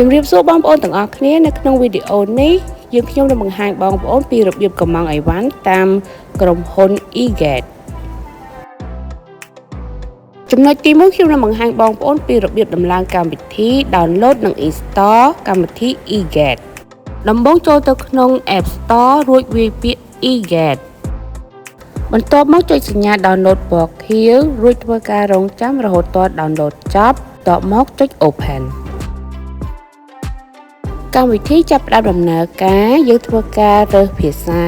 ជំរាបសួរបងប្អូនទាំងអស់គ្នានៅក្នុងវីដេអូនេះយើងខ្ញុំនឹងបង្ហាញបងប្អូនពីរបៀបកម្មង់អីវ៉ាន់តាមក្រុមហ៊ុន eGate ចំណុចទី1ខ្ញុំនឹងបង្ហាញបងប្អូនពីរបៀបដំឡើងកម្មវិធី download និង install កម្មវិធី eGate ដំបូងចូលទៅក្នុង App Store រួចវាយពាក្យ eGate បន្ទាប់មកចុចសញ្ញា download ពណ៌ខៀវរួចធ្វើការរងចាំរហូតទាល់ download ចប់បន្ទាប់មកចុច openកម្មវិធីចាប់ផ្ដើមដំណើរការយើងធ្វើការរើសភាសា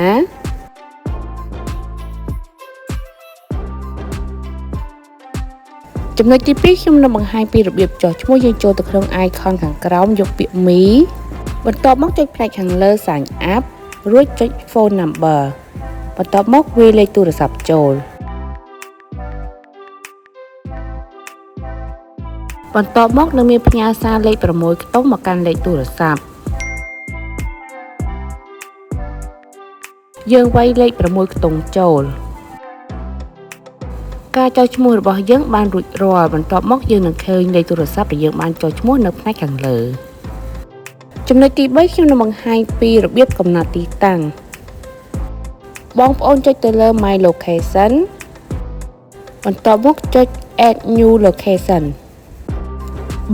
ចំណុចទី2ខ្ញុំនឹងបង្ហាញពីរបៀបចុះឈ្មោះយើងចូលទៅក្នុង icon ខាងក្រោមយកពាក្យ Me បន្ទាប់មកចុចផ្នែកខាងលើ Sign Up រួចចុច Phone Number បន្ទាប់មកវាយលេខទូរស័ព្ទចូលបន្ទាប់មកនឹងមានផ្ញើសារលេខ6ខ្ទង់មកកាន់លេខទូរស័ព្ទយើងវាយលេខ6ខ្ទង់ចូលការចុះឈ្មោះរបស់យើងបានរួចរាល់បន្ទាប់មកយើងនឹងឃើញលេខទូរស័ព្ទដែលយើងបានចុះឈ្មោះនៅផ្នែកខាងលើចំណុចទី3ខ្ញុំនឹងបង្ហាញពីរបៀបកំណត់ទីតាំងបងប្អូនចុចទៅលើ My Location បន្ទាប់មកចុច Add New Location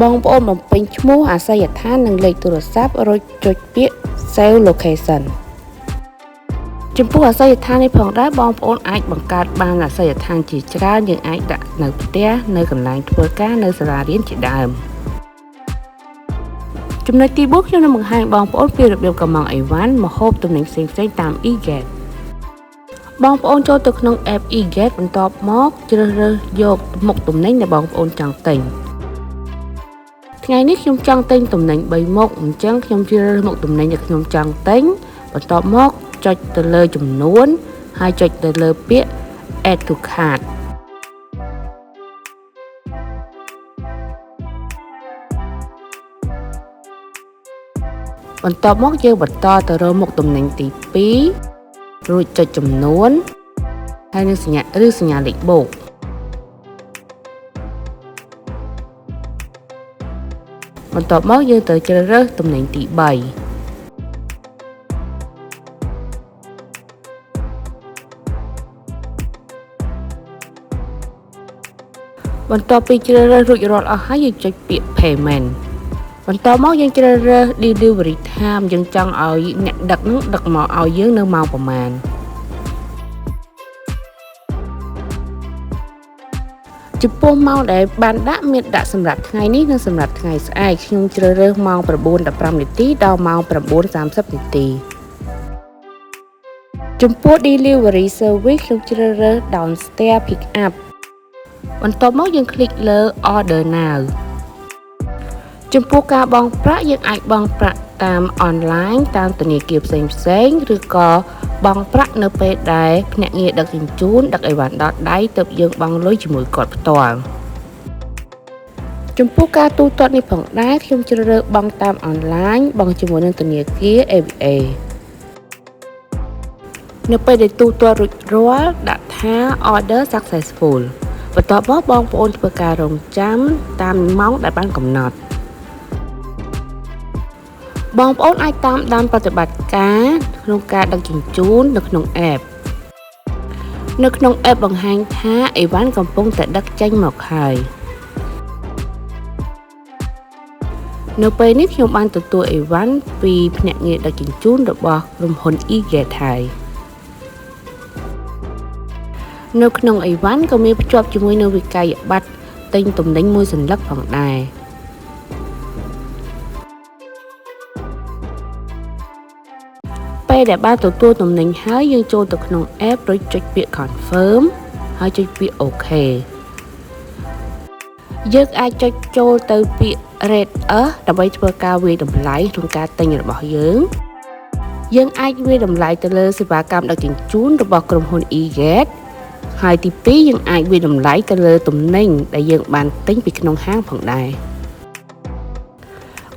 បងប្អូនបំពេញឈ្មោះអាសយដ្ឋាននិងលេខទូរស័ព្ទរួចចុចពាក្យ Save Location ចំពោះអាសយដ្ឋាននេះផងដែរបងប្អូនអាចបង្កើតបានអាសយដ្ឋានជាច្រើនយើងអាចដាក់នៅផ្ទះនៅកន្លែងធ្វើការនៅសាលារៀនជាដើមចំណុចទី4ខ្ញុំនឹងបង្ហាញបងប្អូនពីរបៀបកម្មង់អីវ៉ាន់ម្ហូបទំនិញផ្សេងៗតាម eGate បងប្អូនចូលទៅក្នុង app eGate បន្ទាប់មកជ្រើសរើសយកមុខទំនិញដែលបងប្អូនចង់ទិញថ្ងៃនេះខ្ញុំចង់ទិញទំនិញ3មុខអញ្ចឹងខ្ញុំជ្រើសរើសមុខទំនិញដែលខ្ញុំចង់ទិញបន្ទាប់មកចុចទៅលើចំនួនហើយចុចទៅលើពាក្យ Add to Cart បន្ទាប់មកយើងបន្តទៅរកមុខទំនិញទី2រួចចុចចំនួនហើយនឹងសញ្ញាលេខបូកបន្ទាប់មកយើងត្រូវជ្រើសរើសទំនិញទី3បន្ទាប់ពីជ្រើសរើសរួចរាល់អស់ហើយយើងចុចពាក្យ Payment បន្ទាប់មកយើងជ្រើសរើស Delivery Time យើងចង់ឲ្យអ្នកដឹកនឹងដឹកមកឲ្យយើងនៅម៉ោងប្រមាណចំពោះម៉ោងដែលបានដាក់មានដាក់សម្រាប់ថ្ងៃនេះនិងសម្រាប់ថ្ងៃស្អែកខ្ញុំជ្រើសរើសម៉ោង 9:15 នាទីដល់ម៉ោង 9:30 នាទីចំពោះ Delivery Service ខ្ញុំជ្រើសរើស Downstairs Pick Up បន្ទាប់មកយើងคลิกលើ Order Now ចំពោះការបង់ប្រាក់យើងអាចបង់ប្រាក់តាមអនឡាញតាមធនាគារផ្សេងៗឬក៏បង់ប្រាក់នៅពេលដែលភ្នាក់ងារដឹកជញ្ជូនដឹកអីវ៉ាន់ដល់ដៃទើបយើងបង់លុយជាមួយគាត់ផ្ទាល់ចំពោះការទូទាត់នេះផងដែរខ្ញុំជ្រើសរើសបង់តាមអនឡាញបង់ជាមួយនឹងធនាគារ ABA នៅពេលដែលទូទាត់រួចរាល់ដាក់ថា Order Successful បន្ទាប់មកបងប្អូនធ្វើការរងចាំតាមម៉ោងដែលបានកំណត់បងប្អូនអាចតាមដានប្រតិបត្តិការក្នុងការដឹកជញ្ជូននៅក្នុង app បង្ហាញថាអីវ៉ាន់កំពុងតែដឹកចេញមកហើយនៅពេលនេះខ្ញុំបានទទួលអីវ៉ាន់ពីភ្នាក់ងារដឹកជញ្ជូនរបស់ក្រុមហ៊ុន eGate ហើយនៅក្នុងអីវ៉ាន់ក៏មានភ្ជាប់ជាមួយនឹងវិក័យប័ត្រទិញទំនិញមួយសន្លឹកផងដែរពេលដែលបានទទួលទំនិញហើយយើងចូលទៅក្នុង app រួចចុចពាក្យ Confirm ហើយចុចពាក្យ OK យើងអាចចុចចូលទៅពាក្យ Rate Us ដើម្បីធ្វើការវាយតម្លៃក្នុងការទិញរបស់យើងអាចវាយតម្លៃទៅលើសេវាកម្មដឹកជញ្ជូនរបស់ក្រុមហ៊ុន eGate ហើយទី2យើងអាចវាយតម្លៃទៅលើទំនិញដែលយើងបានទិញពីក្នុងហាងផងដែរ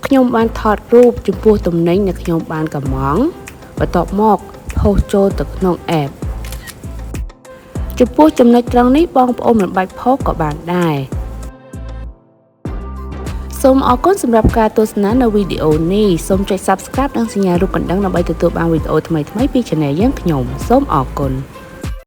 ខ្ញុំបានថតរូបចំពោះទំនិញដែលខ្ញុំបានកម្មង់បន្ទាប់មកផុសចូលទៅក្នុង app ចំពោះចំណុចត្រង់នេះបងប្អូនមិនបាច់ផុសក៏បានដែរ សូមអរគុណសម្រាប់ការទស្សនានៅវីដេអូនេះសូមចុច Subscribe និងសញ្ញារូបកណ្ដឹងដើម្បីទទួលបានវីដេអូថ្មីៗពី Channel យើងខ្ញុំសូមអរគុណ